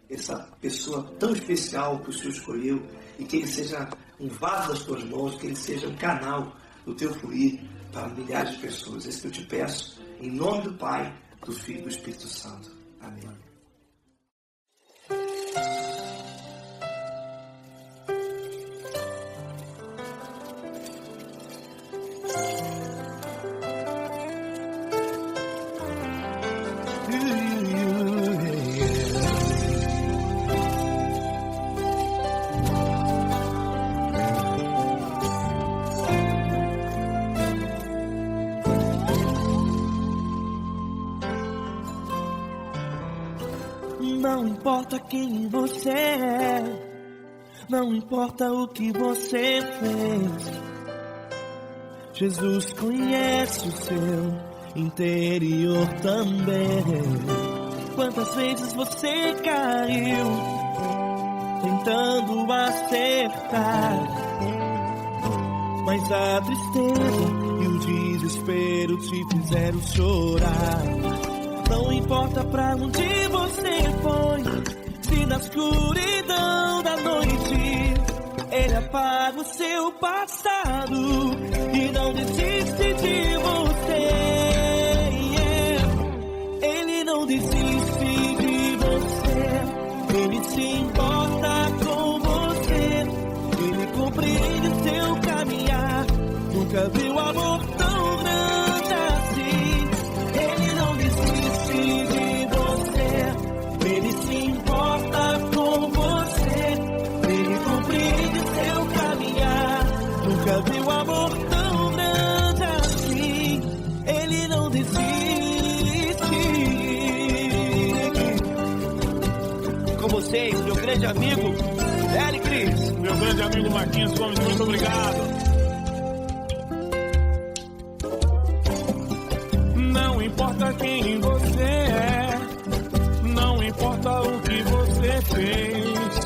essa pessoa tão especial que o Senhor escolheu, e que ele seja um vaso das tuas mãos, que ele seja um canal do teu fluir para milhares de pessoas. É isso que eu te peço, em nome do Pai, do Filho e do Espírito Santo. Amém. Não importa quem você é, não importa o que você fez, Jesus conhece o seu interior também. Quantas vezes você caiu tentando acertar, mas a tristeza e o desespero te fizeram chorar. Não importa pra onde você foi, se na escuridão da noite Ele apaga o seu passado e não desiste de você. Ele não desiste de você, Ele se importa com você, Ele compreende seu caminhar. Nunca viu amor tão grande assim. Ele não desiste de você, Ele se importa com você, Ele compreende seu caminhar. Nunca viu amor tão grande assim. Ele não desiste. Com vocês, meu grande amigo Eli Cris. Meu grande amigo Marquinhos Gomes, muito obrigado. Não importa quem você é, não importa o que você fez,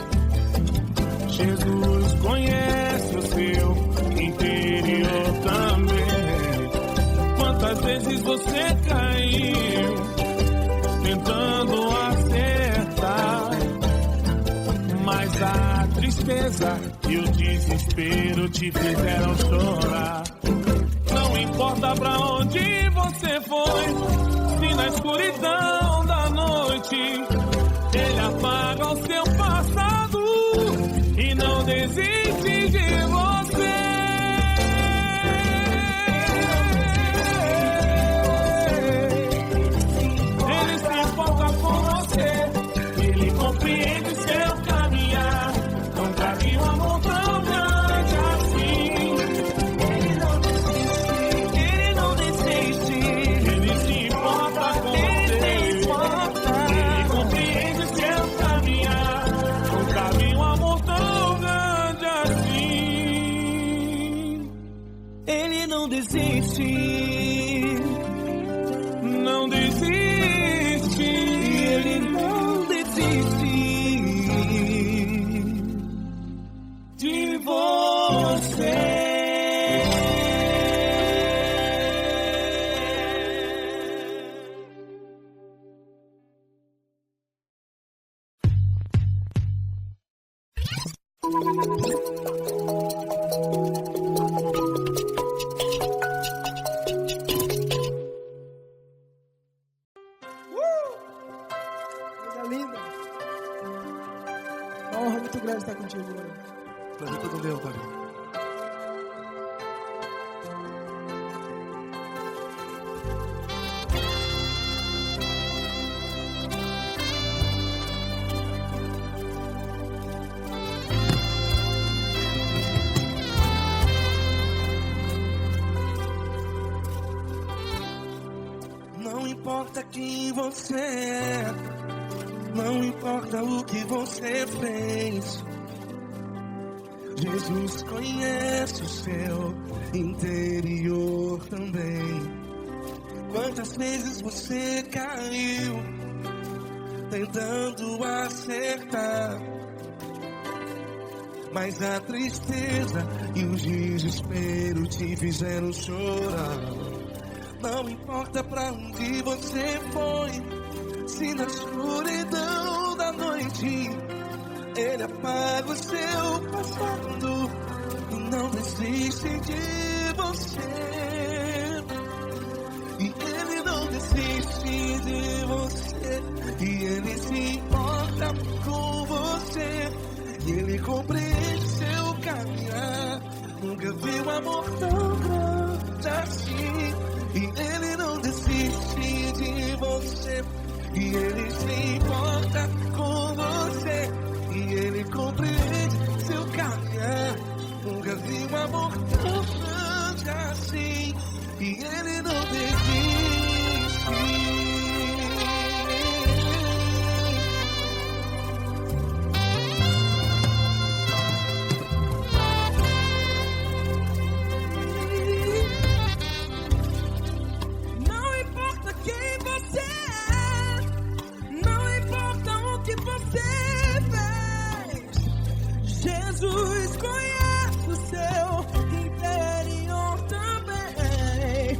Jesus conhece o seu interior também. Quantas vezes você caiu tentando acertar, mas a tristeza e o desespero te fizeram chorar. Não importa pra onde você foi, se na escuridão da noite Ele apaga o seu passado e não desiste de você. Ele se importa com você, Ele compreende seu caminhar. Nunca vi um amor tão grande assim. Ele não desiste, Ele se importa com você, Ele compreende seu caminhar. Nunca vi um amor tão grande assim. Ele não desiste, Não desiste, Ele não desiste de você. Coisa linda. Uma honra muito grande estar contigo, mano. Prazer todo meu, Pai. Não importa quem você é, não importa o que você fez, Jesus conhece o seu interior também. Quantas vezes você caiu tentando acertar, mas a tristeza e o desespero te fizeram chorar. Não importa pra onde você foi, se na escuridão da noite. Ele apaga o seu passado e não desiste de você. E ele não desiste de você. E ele se importa com você. E ele compreende seu caminhar. Nunca vi um amor tão grande assim. E ele não desiste de você. E ele se importa com você. E ele compreende seu caminhar. Nunca vi um amor tão grande assim. E ele não desiste. Não importa quem você é, não importa o que você fez, Jesus conhece o seu interior também.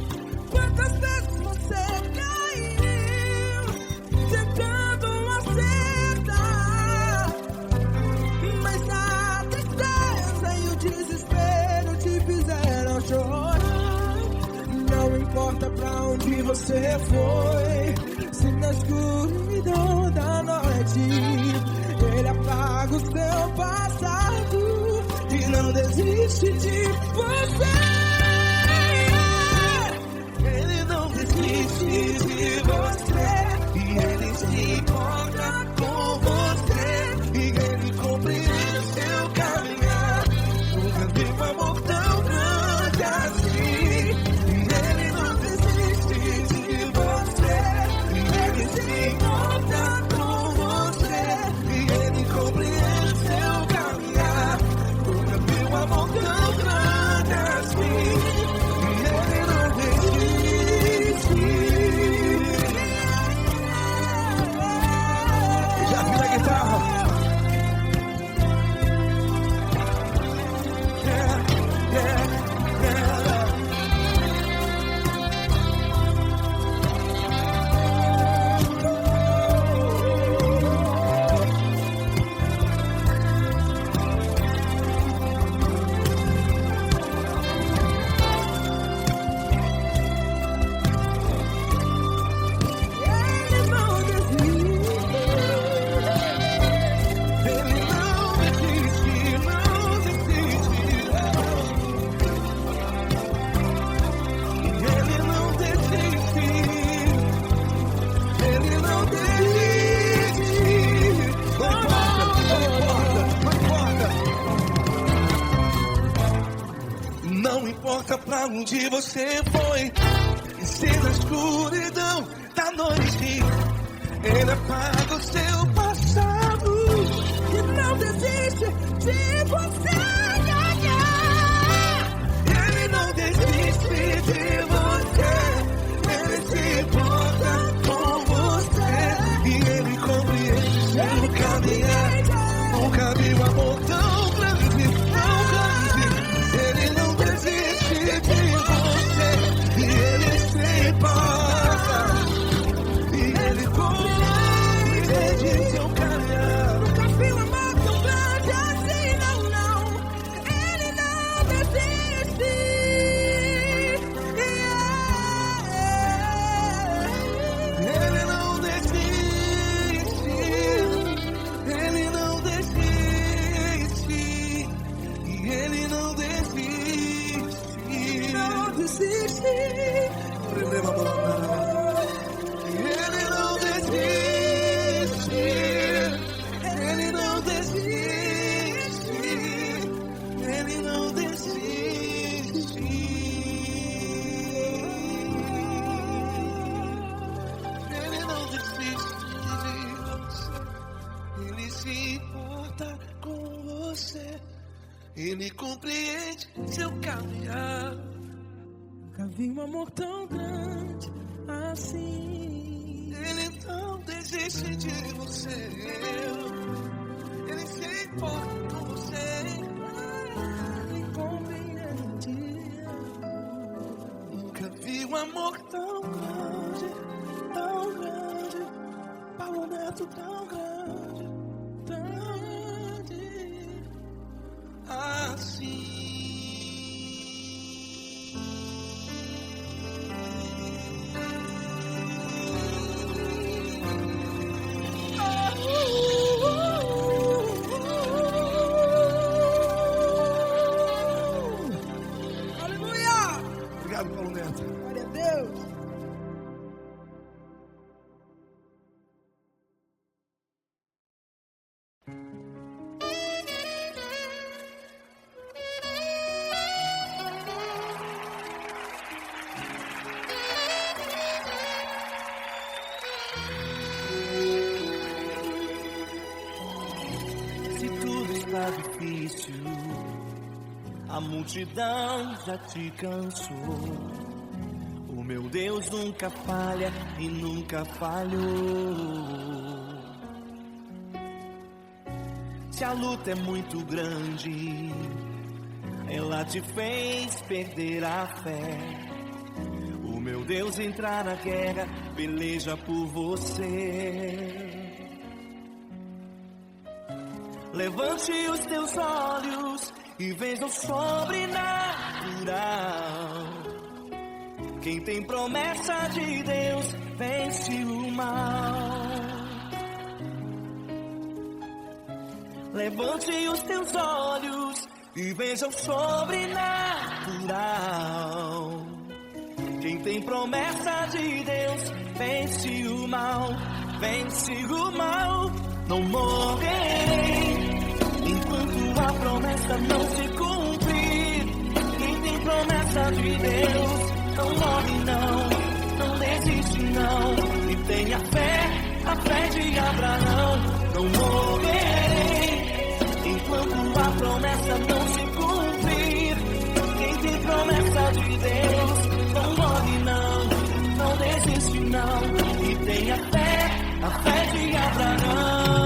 Quantas vezes você caiu tentando acertar, mas a tristeza e o desespero te fizeram chorar. Não importa pra onde você foi, se na escuridão da noite ele apaga o seu passado e não desiste de você. Ele não desiste de você. E ele se importa com você. E ele compreende seu caminhar. Nunca vi um amor tão grande assim. E ele não desiste de você. E ele se importa com você. E ele compreende seu caminhar. Nunca vi um amor tão grande assim. E ele não desiste. Já vi a guitarra. Ele não desiste. Ele não desiste, não desiste. Ele não desiste. Ele não desiste. Não importa pra onde você foi, e se na escuridão da noite ele apaga o seu passado E não desiste de você. Ele não desiste de você. Ele se importa com você. E ele compreende seu caminhar. Nunca vi um amor tão grande, tão grande. Ele não desiste de você. E ele se importa. E ele compreende seu caminhar. Nunca vi um amor tão grande assim, não, não. Ele não desiste. Ele não desiste. Ele não desiste. E ele não desiste. Não desiste. Ele não desiste. Ele não desiste. Ele não desiste. Ele não desiste de você. Ele se importa com você. Ele compreende seu caminhar. Nunca vi um amor tão grande assim. Ele não desiste de você. Ele se importa com você. Ele compreende. Nunca vi um amor tão grande, tão grande. Paulo Neto tão grande. Obrigado, Paulo Neto. Glória a Deus. Se tudo está difícil, a multidão já te cansou. O meu Deus nunca falha e nunca falhou. Se a luta é muito grande, ela te fez perder a fé. O meu Deus entrar na guerra, peleja por você. Levante os teus olhos e veja o sobrenatural. Quem tem promessa de Deus vence o mal. Levante os teus olhos e veja o sobrenatural. Quem tem promessa de Deus vence o mal, vence o mal. Não morrerei enquanto a promessa não se cumprir. Quem tem promessa de Deus não morre não desiste não. E tenha fé, a fé de Abraão. Não morrerei enquanto a promessa não se cumprir. Quem tem promessa de Deus não morre não desiste não. E tenha fé, a fé de Abraão.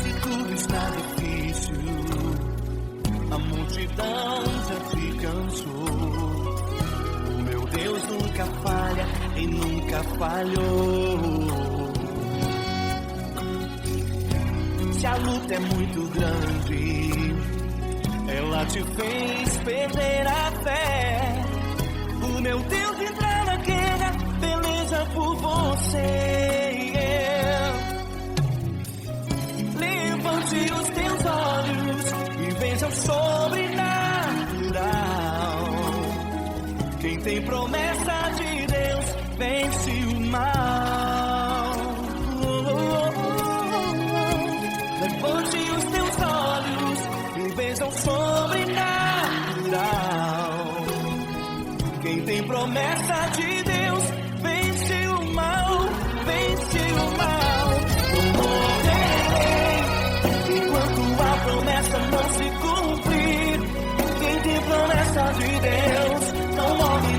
Se tudo está difícil, a multidão já te cansou. O meu Deus nunca falha e nunca falhou. Se a luta é muito grande, ela te fez perder a fé. O meu Deus entrar na guerra, peleja por você. Levante os teus olhos e veja o sobrenatural. Quem tem promessa de Deus vence o mal. Levante os teus olhos e veja o sobrenatural. Quem tem promessa de Deus vence o mal, vence o mal. Não morrerei enquanto a promessa não se cumprir. Quem tem promessa de Deus não morre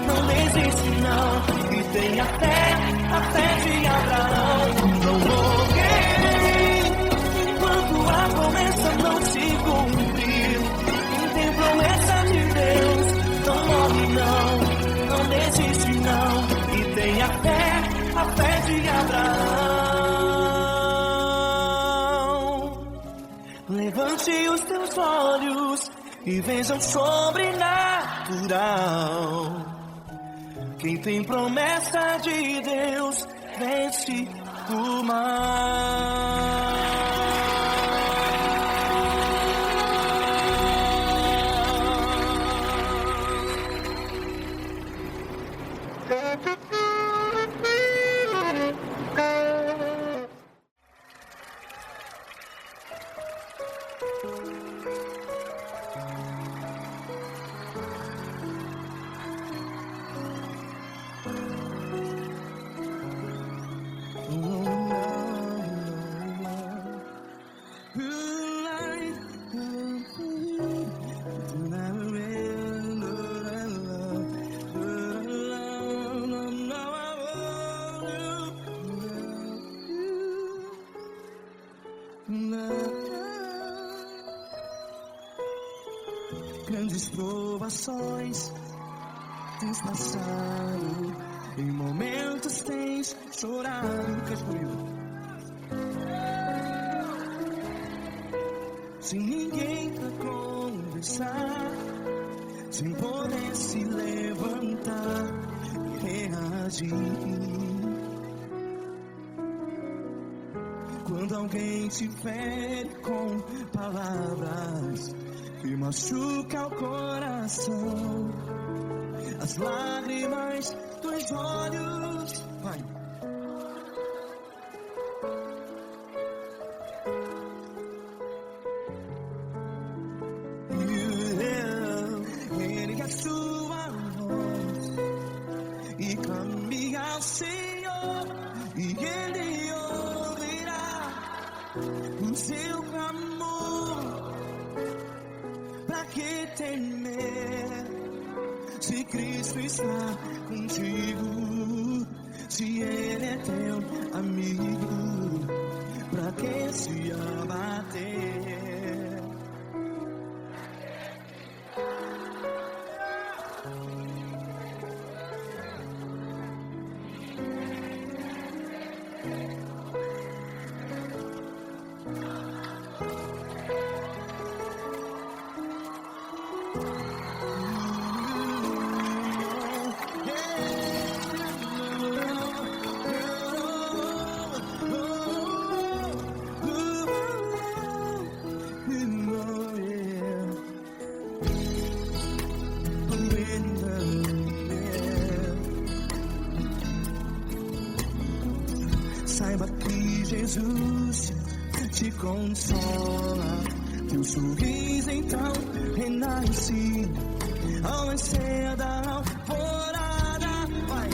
não desiste não. E tenha fé, a fé de Abraão. Não morrerei enquanto a promessa não se cumprir. Quem tem promessa de Deus não morre não desiste não. E tenha fé, a fé de Abraão. Levante os teus olhos e veja o sobrenatural. Quem tem promessa de Deus vence o mal. Grandes provações tens passado, em momentos tens chorado. Cante comigo. Sem ninguém pra conversar, sem poder se levantar e reagir. Quando alguém te fere com palavras que machuca o coração, as lágrimas dos olhos, vai. Ergue a sua voz e clame ao Senhor, e Ele ouvirá o seu clamor. Pra que temer, se Cristo está contigo, se Ele é teu amigo? Pra que se abater? Saiba que Jesus te consola, teu sorriso então renasce ao nascer da alvorada. Vai.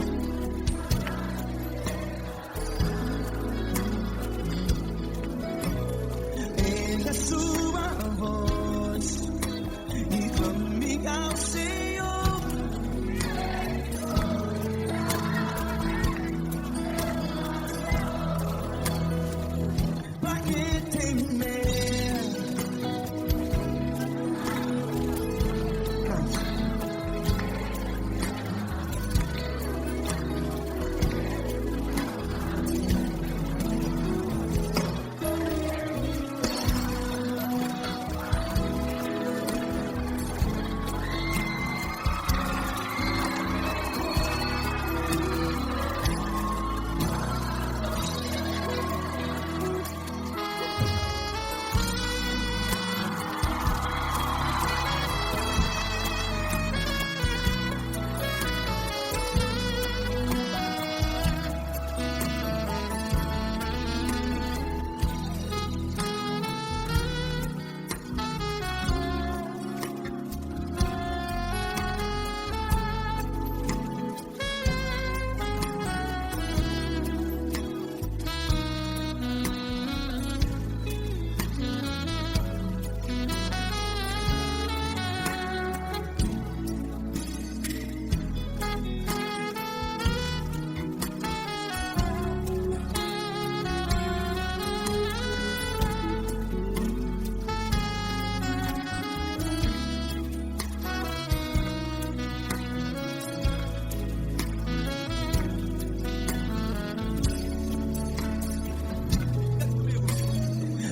Ergue a sua voz e clame ao Senhor. Pra que temer?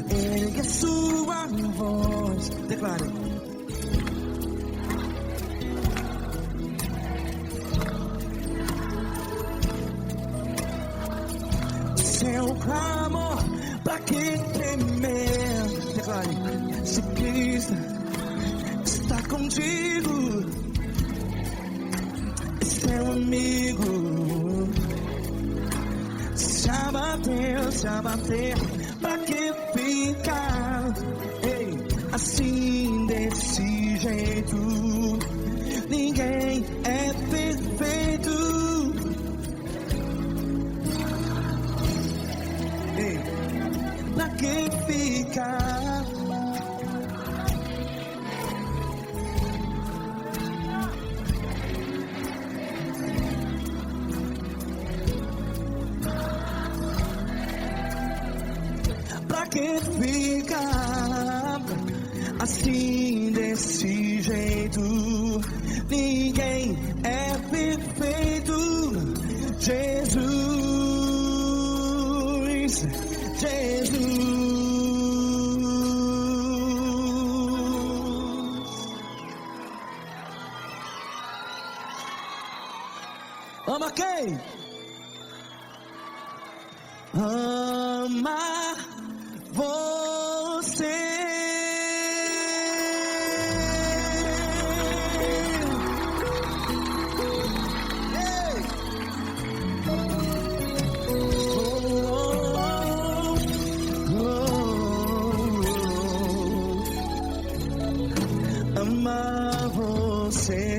Ergue a sua voz, declare. Seu clamor, pra que temer? Declare. Se Cristo está contigo, é seu amigo. Se abater, pra que ficar, ei, assim desse jeito? Ninguém é perfeito. Ei, pra que ficar? Pra que ficar assim desse jeito? Ninguém é perfeito. Jesus, Jesus. Ama quem? Ama você. Amar você.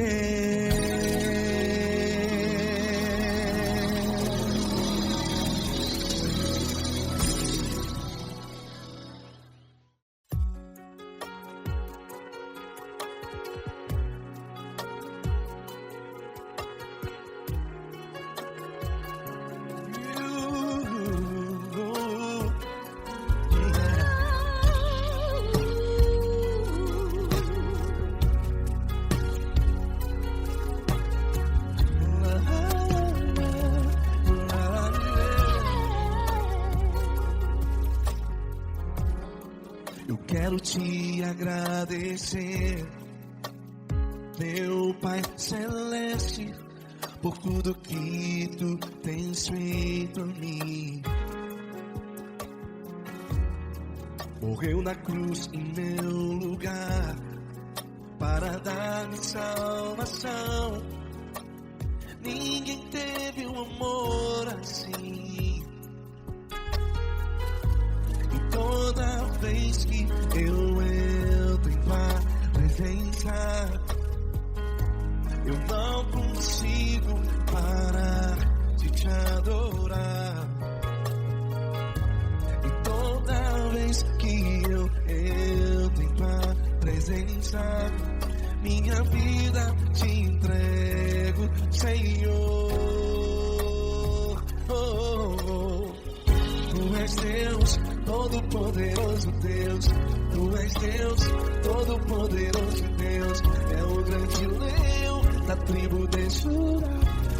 Eu quero te agradecer, meu Pai Celeste, por tudo que tu tens feito a mim. Morreu na cruz em meu lugar para dar-me salvação. Ninguém teve um amor assim. E toda vez que eu entro em tua presença, eu não consigo parar de te adorar. E toda vez que eu entro em tua presença, minha vida te entrego, Senhor. Tu és Deus, Todo-Poderoso Deus. Tu és Deus, Todo-Poderoso Deus. É o grande leão da tribo de Judá.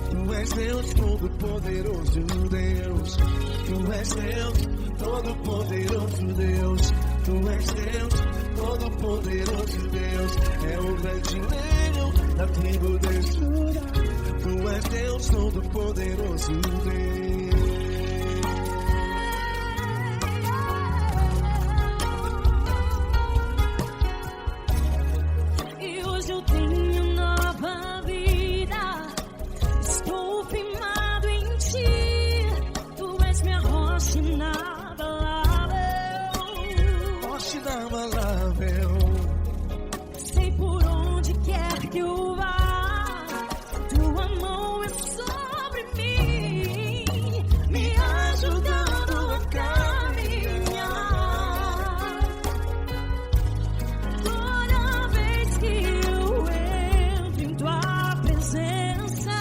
Tu és Deus, Todo-Poderoso Deus. Tu és Deus, Todo-Poderoso Deus. Tu és Deus, Todo-Poderoso Deus. É o grande leão da tribo de Judá. Tu és Deus, Todo-Poderoso Deus. Sei por onde quer que eu vá, tua mão é sobre mim, me ajudando a caminhar. Toda vez que eu entro em tua presença,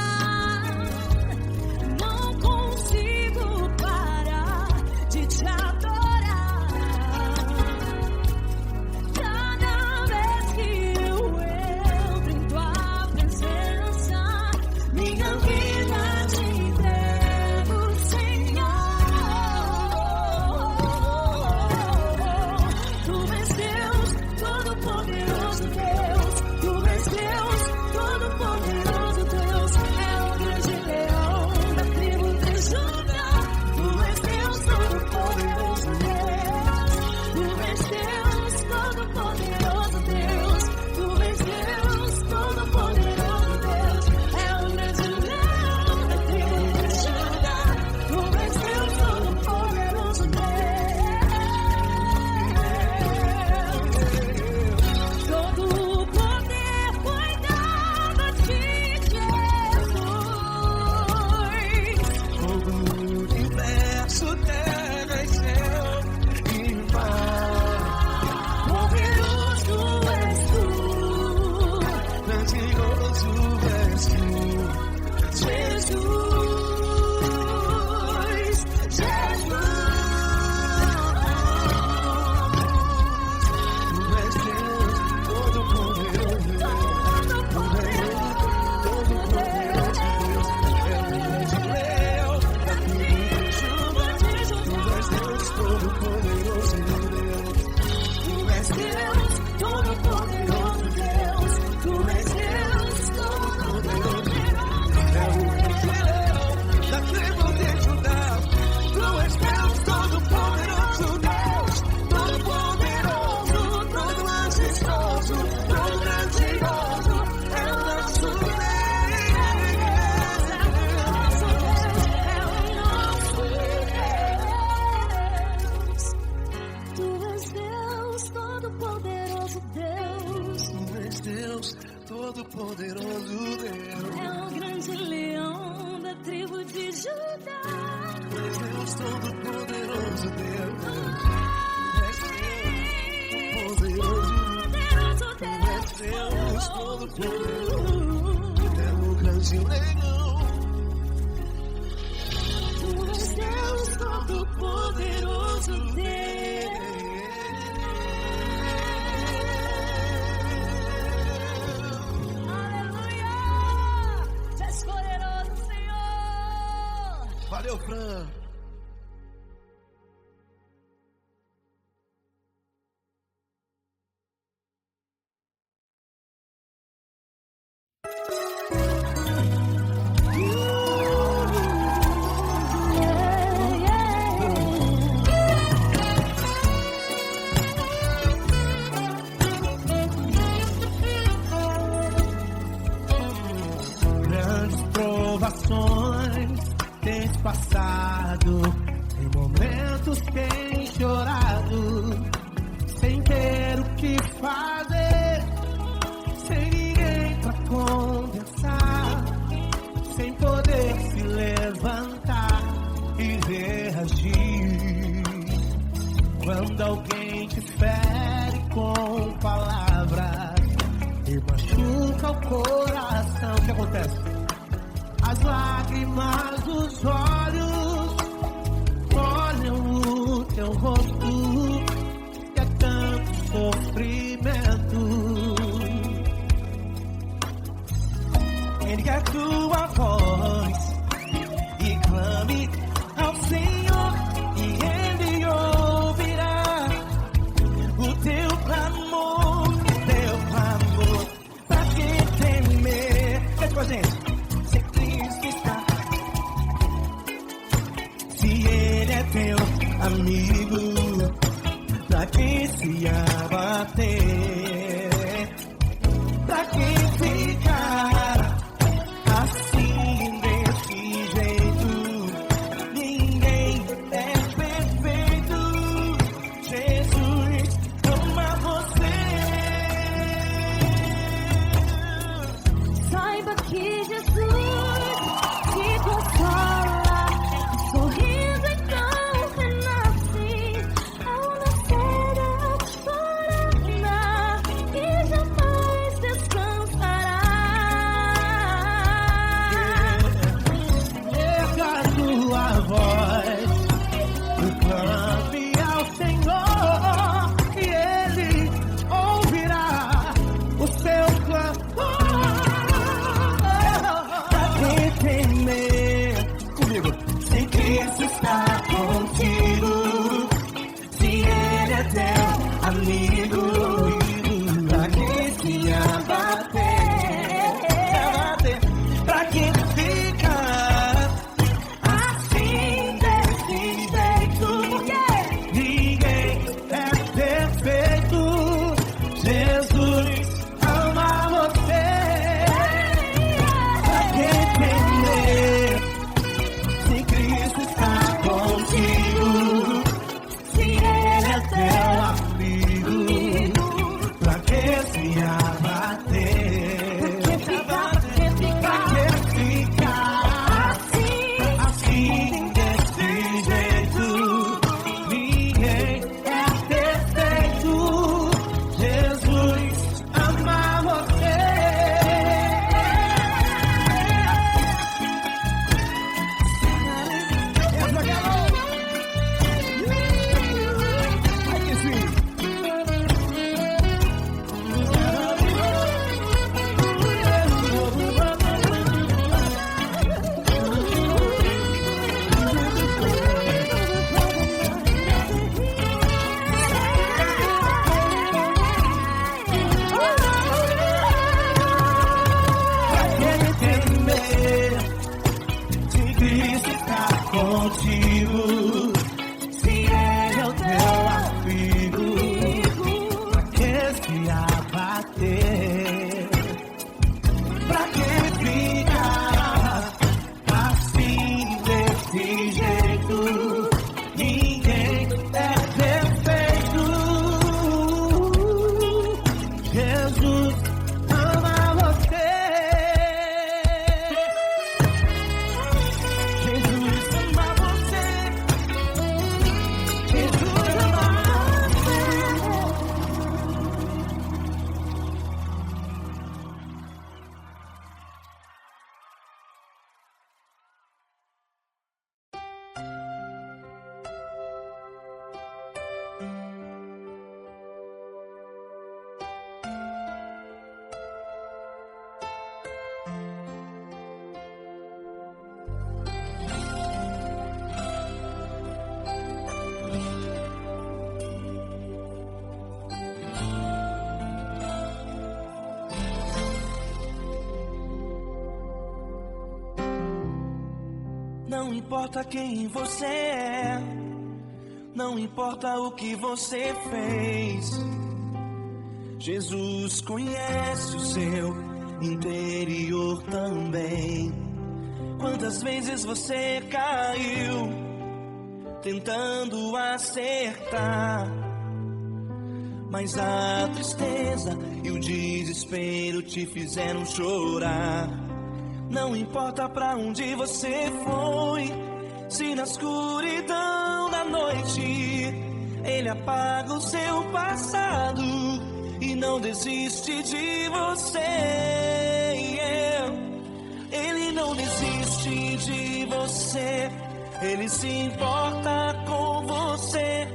não consigo parar de te adorar. Cada Todo-Poderoso Deus. É o grande leão da tribo de Judá. Deus Todo-Poderoso Deus. Poderoso Deus Deus. Todo-Poderoso. É o grande leão. Deus Todo-Poderoso Deus. Aleluia! Tu és poderoso, Senhor. Valeu, Fran. Grandes provações tens passado, em momentos tens chorado, sem ter o que fazer, sem ninguém pra conversar, sem poder se levantar e reagir. Quando alguém te fere com palavras e machuca o coração, o que acontece? As lágrimas dos olhos olham o teu rosto, e é tanto sofrimento. Ergue a tua voz e clame ao Senhor, e Ele ouvirá o teu clamor, pra que temer? Vem com a gente. Se Cristo está, se Ele é teu amigo, pra que se abater? Pra que ficar assim desse jeito? Ninguém é perfeito. Jesus ama você. Saiba que Jesus te consola, o sorriso então renasce ao nascer da corona. Não importa quem você é, não importa o que você fez, Jesus conhece o seu interior também. Quantas vezes você caiu tentando acertar, mas a tristeza e o desespero te fizeram chorar. Não importa pra onde você foi, se na escuridão da noite Ele apaga o seu passado e não desiste de você. Ele não desiste de você, Ele se importa com você,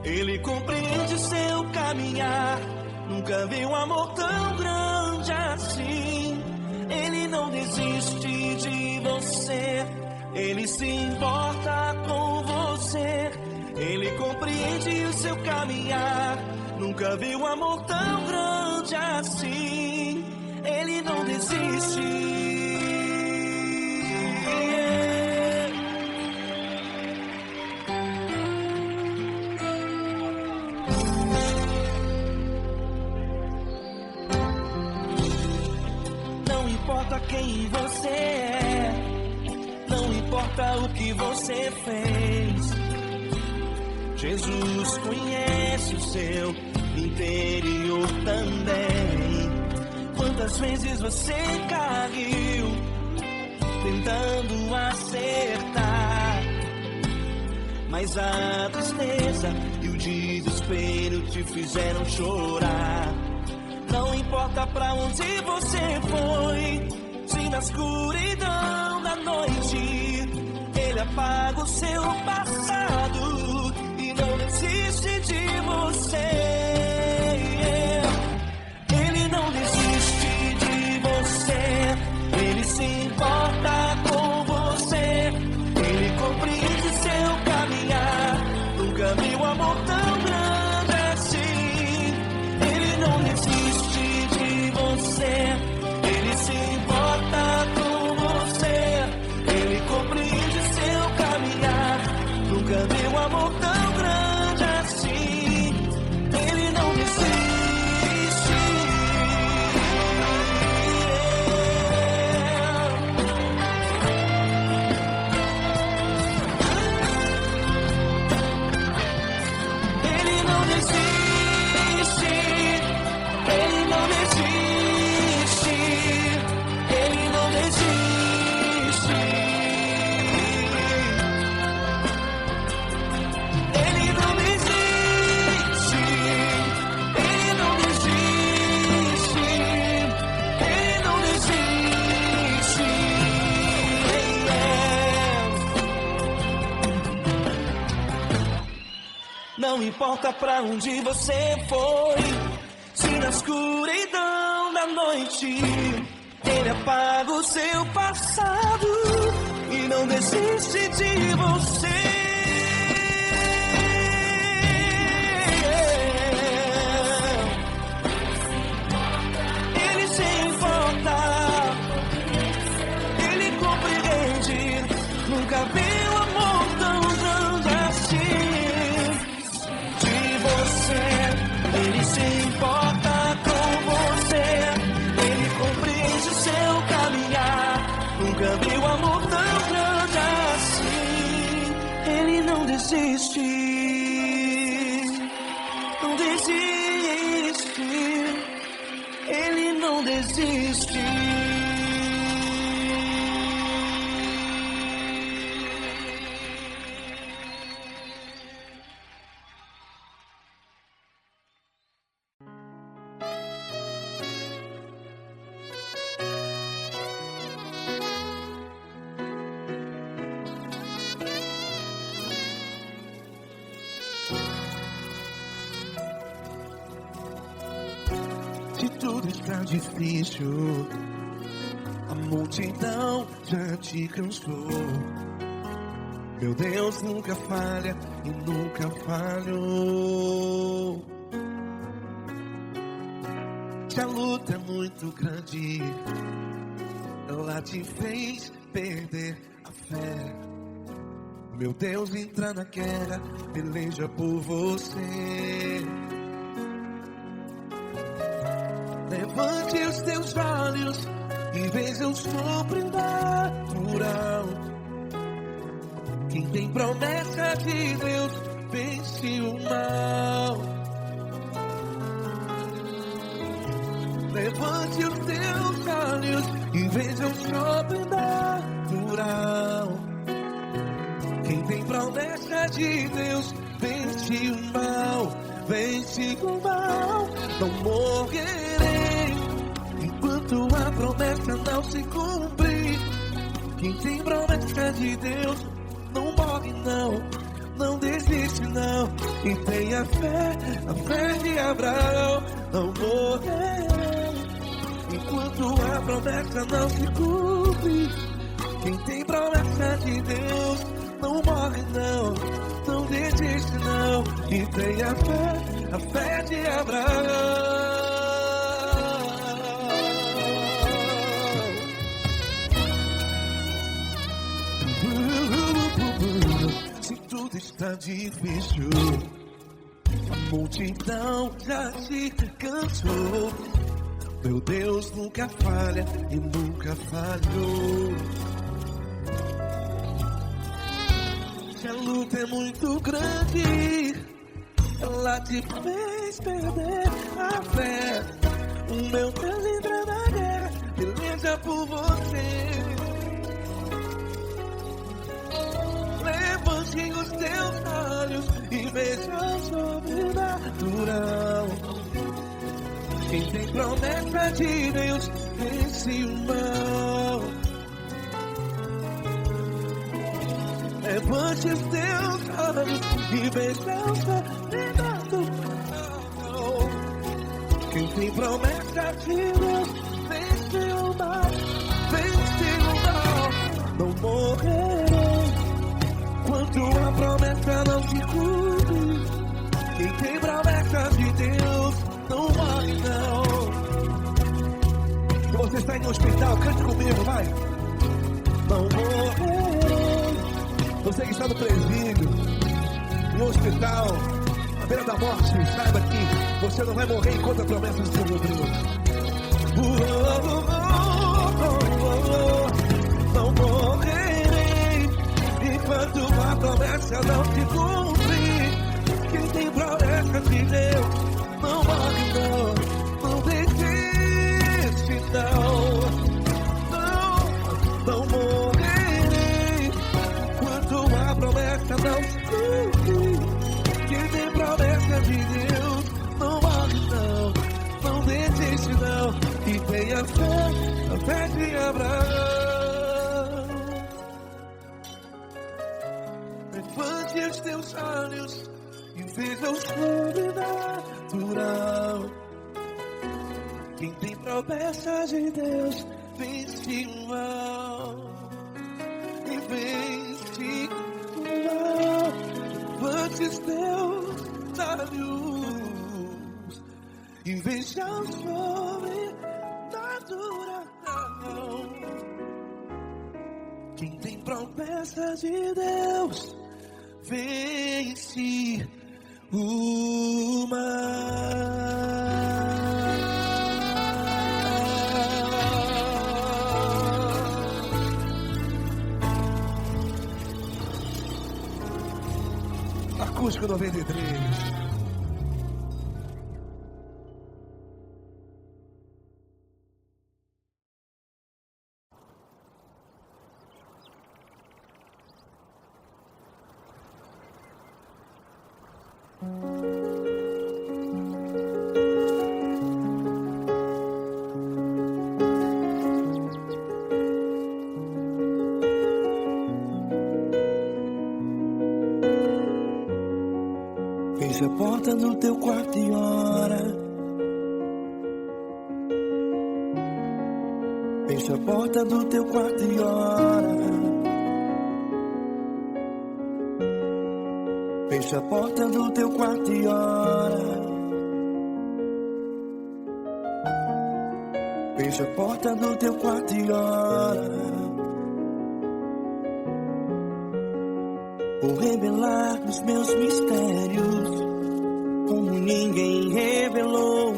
Ele compreende seu caminhar. Nunca vi um amor tão grande assim. Ele não desiste de você, Ele se importa com você, Ele compreende o seu caminhar. Nunca vi um amor tão grande assim. Ele não desiste. Não importa quem você é, não importa o que você fez, Jesus conhece o seu interior também. Quantas vezes você caiu tentando acertar, mas a tristeza e o desespero te fizeram chorar. Não importa pra onde você foi, se na escuridão da noite Ele apaga o seu passado e não desiste de você. Ele não desiste de você, Ele se importa com você, Ele compreende seu caminhar. Nunca vi um amor tão grande assim. Ele não desiste de você, Ele se importa com você, Ele compreende seu caminhar. Nunca vi um amor tão grande assim. Ele não desiste. Ele não desiste. Ele não desiste. Ele não desiste. Ele não desiste. Ele não desiste. Ele não desiste. Não importa pra onde você foi, se na escuridão da noite Ele apaga o seu passado e não desiste de você. Ele se importa, Ele compreende. Nunca vi um amor tão grande assim. De você, Ele se importa com você, Ele compreende o seu caminhar. Nunca vi um amor tão grande assim. Ele não desiste, não desiste, Ele não desiste. Se tudo está difícil, a multidão já te cansou. Meu Deus nunca falha e nunca falhou. Se a luta é muito grande, ela te fez perder a fé. Meu Deus entra na guerra, peleja por você. Levante os teus olhos e veja o sobrenatural. Quem tem promessa de Deus vence o mal. Levante os teus olhos e veja o sobrenatural. Quem tem promessa de Deus vence o mal, vence o mal. Não morrerei enquanto a promessa não se cumprir. Quem tem promessa de Deus não morre não, não desiste não. E tenha fé, a fé de Abraão. Não morrerei enquanto a promessa não se cumpre. Quem tem promessa de Deus não morre não, não desiste não. E tenha fé, a fé de Abraão. Se tudo está difícil, a multidão já se cansou. Meu Deus nunca falha e nunca falhou. Se a luta é muito grande, ela te fez perder a fé. O meu Deus entra na guerra, peleja por você. Levante os teus olhos e veja o sobrenatural. Quem tem promessa de Deus vence o mal. Levante os teus olhos e veja o sobrenatural. Quem tem promessa de Deus vence o mal, vence o mal. Não morrerei enquanto a promessa não se cumpre. Quem tem promessa de Deus não morre não. Se você está em um hospital, cante comigo, vai. Não morrerei. Você que está no presídio, no hospital, à beira da morte, saiba que você não vai morrer enquanto a promessa não se cumprir. Não morrerei enquanto a promessa não se cumprir. Quem tem promessa de Deus não morre não, não desiste não. Não morrerei enquanto a promessa não se cumprir. Quem tem promessa de Deus não morre não, não desiste não. E tenha fé, a fé de Abraão. Levante os teus olhos e veja o sobrenatural. Quem tem promessa de Deus vence o mal, e vence o mal. Levante os teus olhos e veja o sobrenatural. Quem tem promessa de Deus vence o mal. Acústico 93. Feche a porta do teu quarto e ora. Feche a porta do teu quarto e ora. Feche a porta do teu quarto e ora. Feche a porta do teu quarto e ora. Vou revelar os meus mistérios, como ninguém revelou.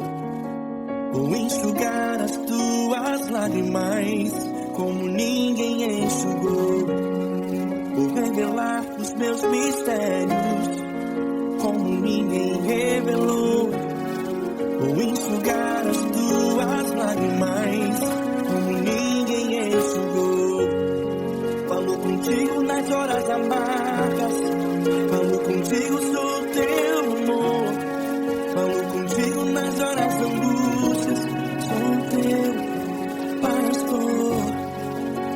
Vou enxugar as tuas lágrimas, como ninguém enxugou. Vou revelar os meus mistérios, como ninguém revelou. Vou enxugar as tuas lágrimas, como ninguém enxugou. Falo contigo nas horas amargas, falo contigo, sou teu amor. Falo contigo nas horas angústias, sou teu pastor.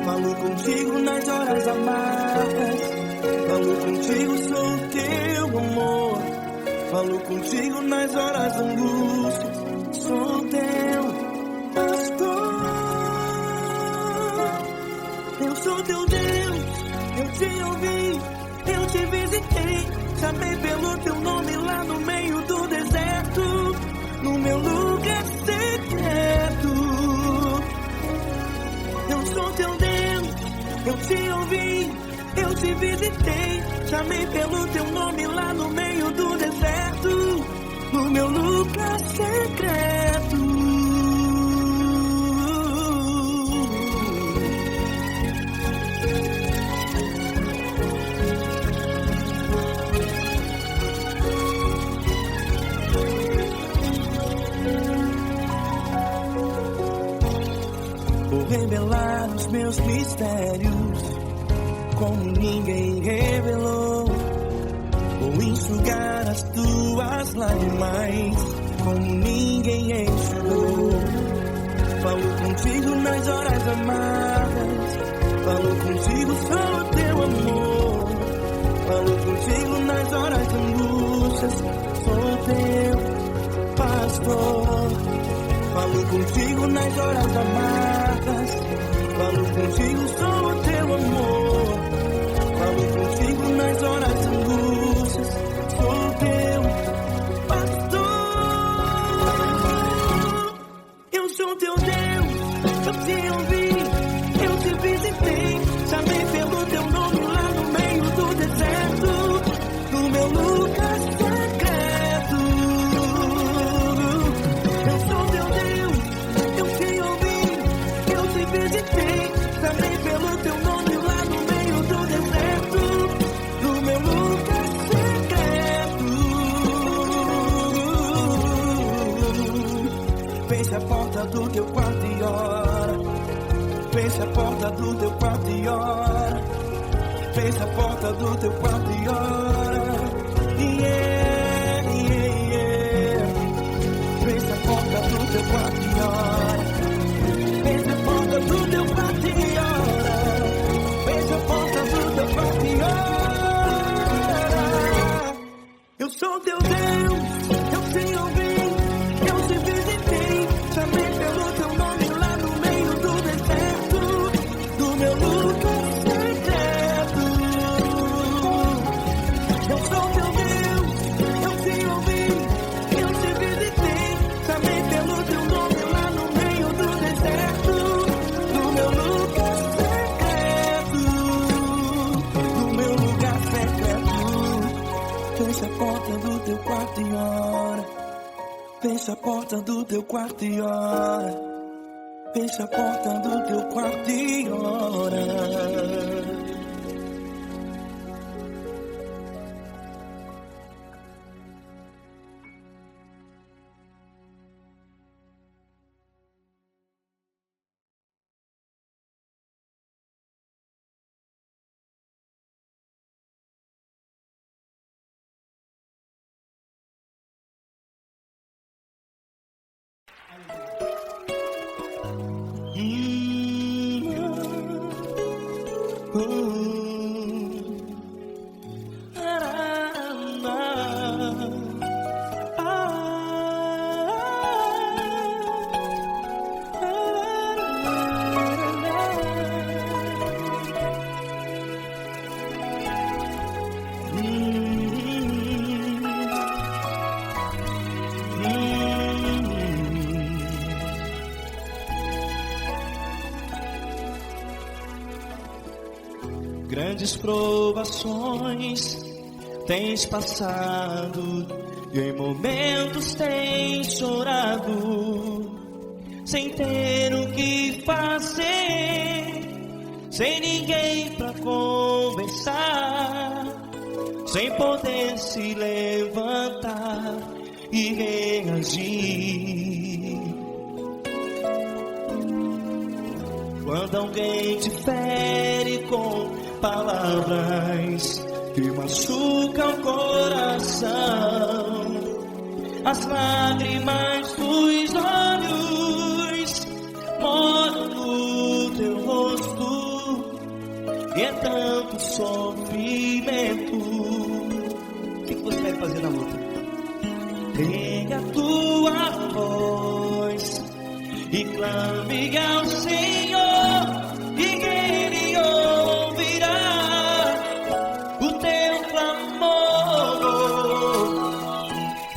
Falo contigo nas horas amargas, falo contigo, sou teu amor. Falo contigo nas horas angústias, sou teu pastor. Eu sou teu Deus, eu te ouvi, eu te visitei. Chamei pelo teu nome lá no meio do deserto, no meu lugar secreto. Eu sou teu Deus, eu te ouvi, eu te visitei. Chamei pelo teu nome lá no meio do deserto, no meu lugar secreto. Vou revelar os meus mistérios, como ninguém revelou. Vou enxugar as tuas lágrimas, como ninguém enxugou. Falo contigo nas horas amargas, falo contigo, sou teu amor. Falo contigo nas horas angústias, sou teu pastor. Falo contigo nas horas amargas, falo contigo, sou teu amor. Falo contigo nas horas angústias, sou teu pastor. Eu sou teu Deus, eu te ouvi, eu te visitei. Chamei pelo teu nome lá no meio do deserto, no meu lugar secreto. Eu sou teu Deus, eu te ouvi, eu te visitei. Chamei pelo teu nome lá no meio do deserto, no meu lugar secreto. Feche a porta do teu quarto e ora. Feche a porta do teu quarto e ora. Feche a porta do teu quarto e ora. Yeah, yeah, yeah. Feche a porta do teu quarto e ora. Feche a porta do teu quarto e ora. Feche a porta do teu quarto e ora. Eu sou teu Deus, eu te ouvi, eu te visitei. Chamei pelo teu nome lá no meio do deserto, do meu lugar secreto. Eu sou teu Deus, eu te ouvi, eu te visitei. Chamei pelo teu nome lá no meio do deserto, do meu lugar secreto, do meu lugar secreto. Fecha a porta do teu quarto e ora. Fecha a porta do teu quarto e ora. Fecha a porta do teu quarto e ora. grandes provações tens passado e em momentos tens chorado, sem ter o que fazer, sem ninguém pra conversar, sem poder se levantar e reagir. Quando alguém te fere com palavras que machucam o coração, as lágrimas dos olhos moram no teu rosto, e é tanto sofrimento. O que você vai fazer na luta? Pega a tua voz e clame ao Senhor, e Ele ouvirá o teu clamor.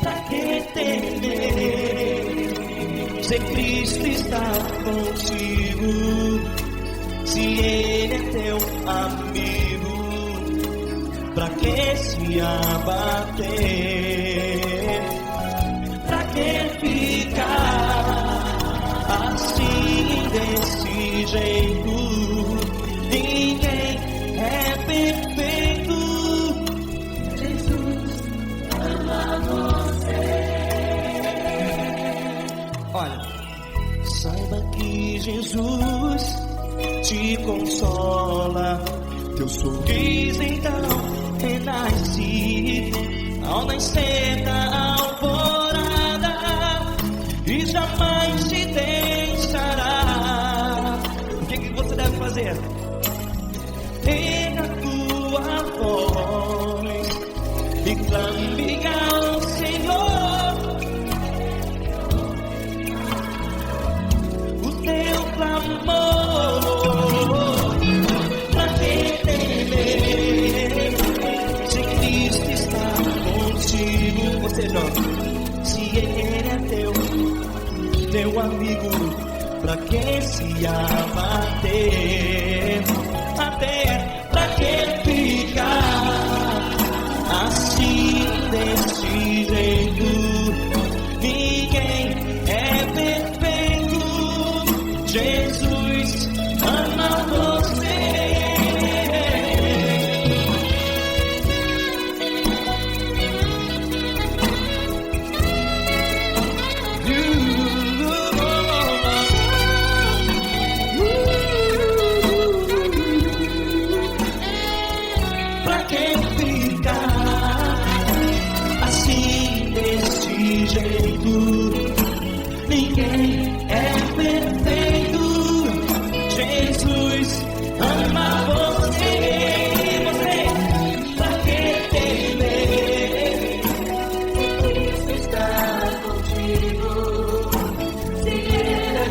Pra que temer, se Cristo está contigo, se Ele é teu amigo? Pra que se abater? Pra que ficar assim desse jeito? Ninguém é perfeito. Jesus ama você. Olha, saiba que Jesus te consola, teu sorriso então renasce ao nascer da alvorada, e jamais te deixará. O que você deve fazer? Pega a tua voz e clame ao Senhor, o teu clamor. Pra que temer, se Cristo está contigo? Ou seja, se Ele é teu amigo, pra que se abater? Até pra que ficar assim desse jeito? Ninguém é perfeito. Jesus ama você. Ninguém é perfeito. Jesus ama você. Pra que temer? Cristo está contigo. Se Ele é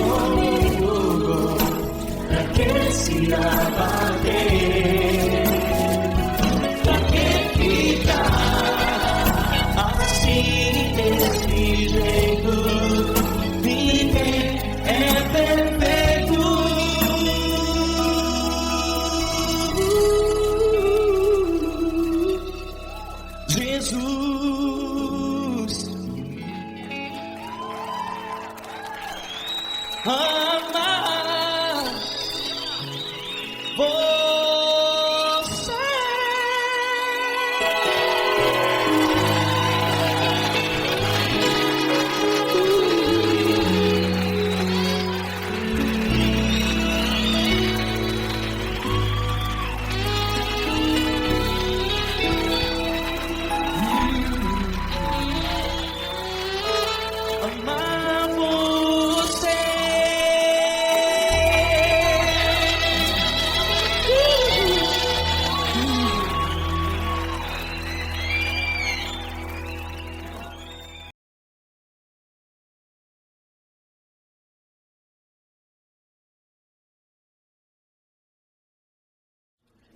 comigo, pra que se abater? Pra que ficar assim desse jeito? Ninguém é perfeito. Jesus ama você.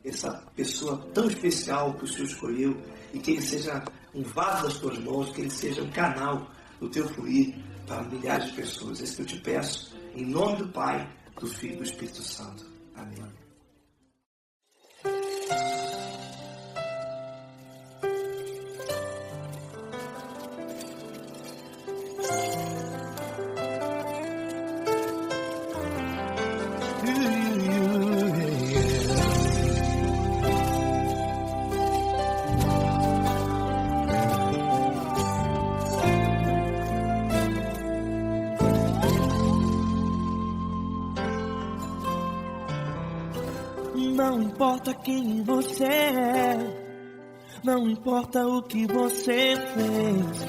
Essa pessoa tão especial que o Senhor escolheu, e que Ele seja um vaso das tuas mãos, que Ele seja um canal do teu fluir para milhares de pessoas. É isso que eu te peço, em nome do Pai, do Filho e do Espírito Santo. Amém. importa quem você é, não importa o que você fez,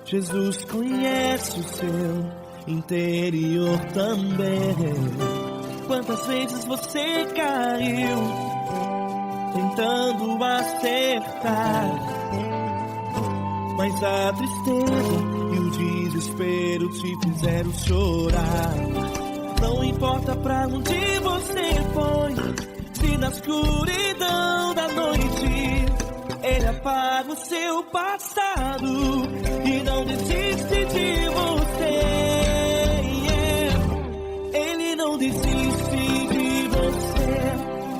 Jesus conhece o seu interior também. Quantas vezes você caiu tentando acertar, mas a tristeza e o desespero te fizeram chorar. Não importa pra onde você foi, se na escuridão da noite Ele apaga o seu passado e não desiste de você. Ele não desiste de você,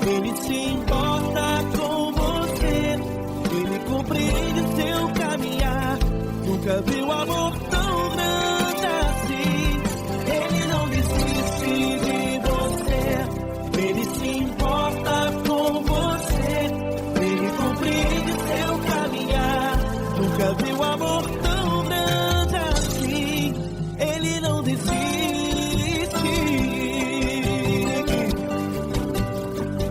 Ele se importa com você, Ele compreende o seu caminhar. Nunca viu amor tão grande assim. Ele não desiste de você, Ele se importa com você, Ele compreende o seu caminhar. Nunca viu amor tão grande assim. Ele não desiste.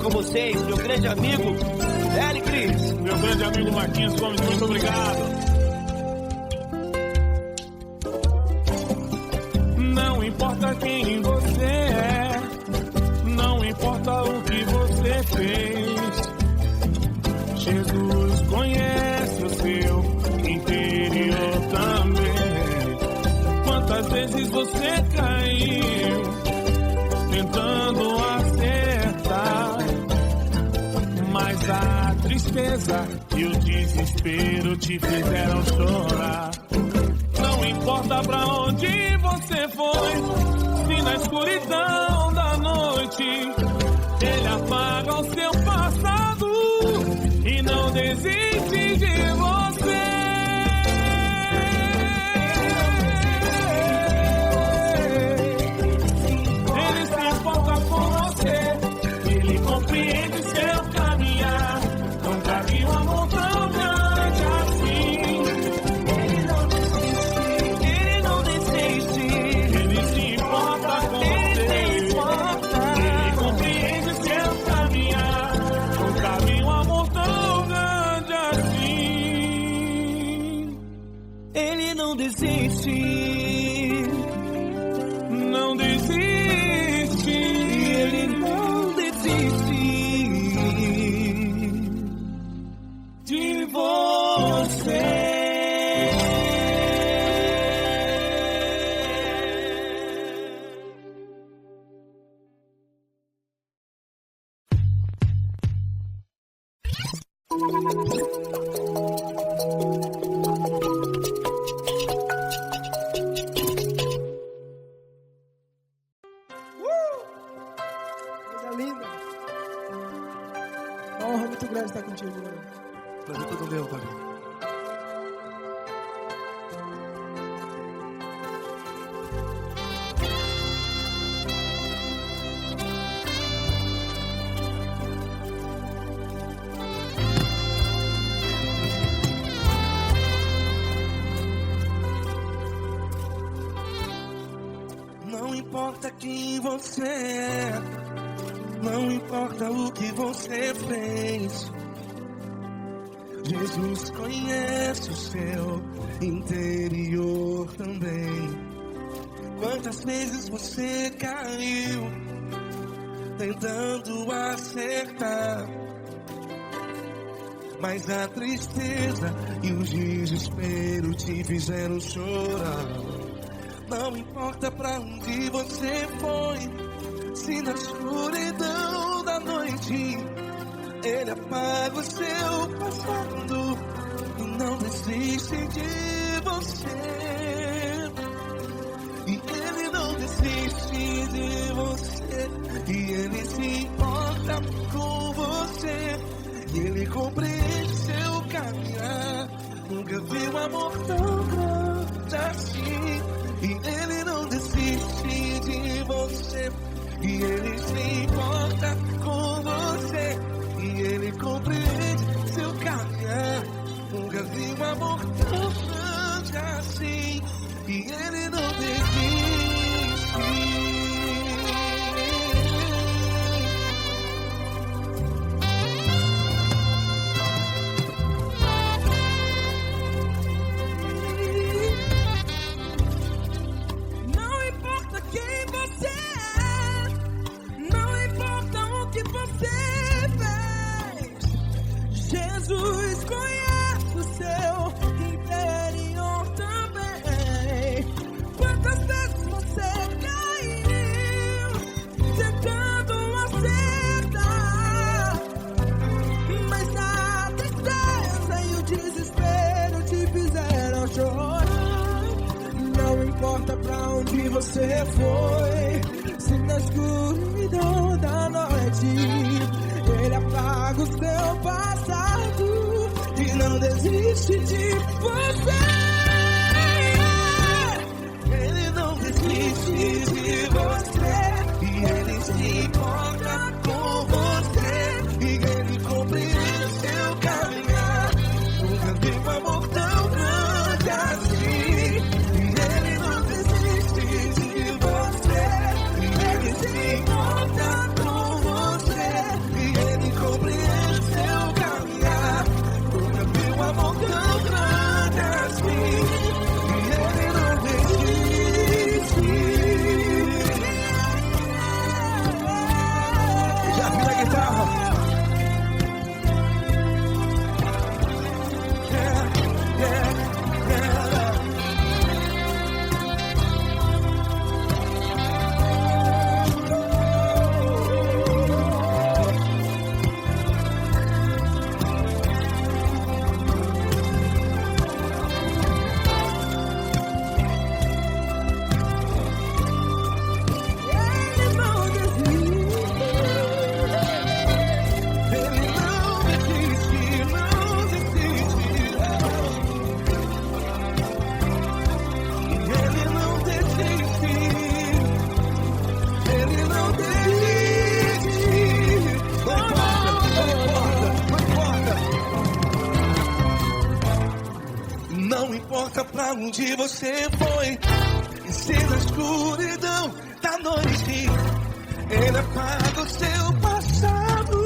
Com vocês, meu grande amigo Eli Cris. Meu grande amigo Marquinhos Gomes, muito obrigado. Não importa quem você é, não importa o que você fez, Jesus conhece o seu interior também. Quantas vezes você caiu tentando acertar, mas a tristeza e o desespero te fizeram chorar. Não importa pra onde você foi, se na escuridão da noite Ele apaga o seu passado e não desiste de você. Ele se importa com você, Ele compreende seu caminhar. Nunca vi um amor tão grande assim. Ele não desiste, Ele não desiste. Ele se importa com você, Ele compreende seu caminhar. Nunca vi um amor tão grande assim. Ele não desiste, não desiste. Ele não desiste De você. Coisa linda. Uma honra muito grande estar contigo, mano. Prazer todo meu, pai. Não importa quem você é, não importa o que você fez, Jesus conhece o seu interior também. Quantas vezes você caiu tentando acertar, mas a tristeza e o desespero te fizeram chorar. Não importa pra onde você foi, se na escuridão da noite Ele apaga o seu passado e não desiste de você. E Ele não desiste de você, e Ele se importa com você, e Ele compreende seu caminhar. Nunca vi um amor tão grande assim. E Ele não desiste de você, e Ele se importa com você, e Ele compreende seu caminhar. Nunca vi um amor tão grande assim. E Ele não desiste. você foi, se na escuridão da noite Ele apaga o seu passado e não desiste de você. Ele não desiste de você e Ele se importa com você e Ele compreende o seu caminhar. Nunca vi um amor tão grande assim. E Ele não desiste de você e Ele se importa com você e Ele compreende o seu caminhar. Nunca vi um amor tão grande assim. E Ele não desiste. Já vi a guitarra. Não importa pra onde você foi, e se na escuridão da noite Ele apaga o seu passado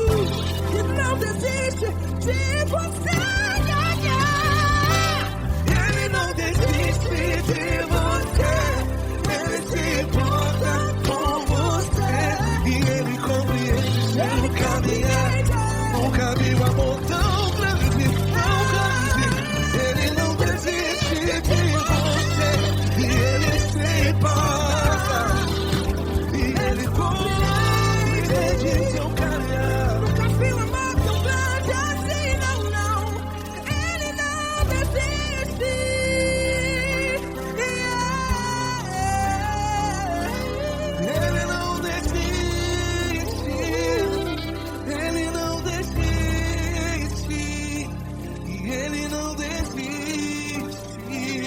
e não desiste de você. Ele não desiste de você, Ele se importa com você e Ele compreende seu caminhar. Nunca vi um amor tão grande, tão grande. Ele não desiste de você e Ele se importa e Ele compreende seu caminhar. Nunca vi um amor tão grande assim, não, não. Ele não desiste. Ele não desiste. Ele não desiste. E Ele não desiste.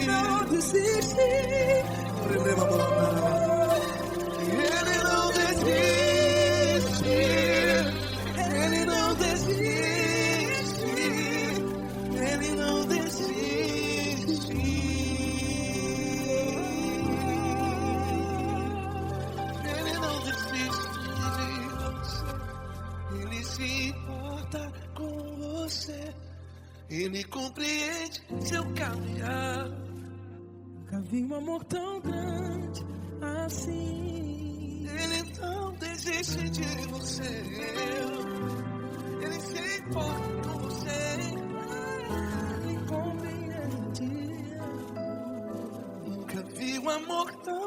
Não desiste. Ele não desiste. Ele não desiste. Ele não desiste. Ele não desiste de você. Ele se importa com você. Ele compreende seu caminhar. Nunca vi um amor tão grande assim. Ele não desiste de você. Ele se importa com você. Ele compreende. Nunca vi um amor tão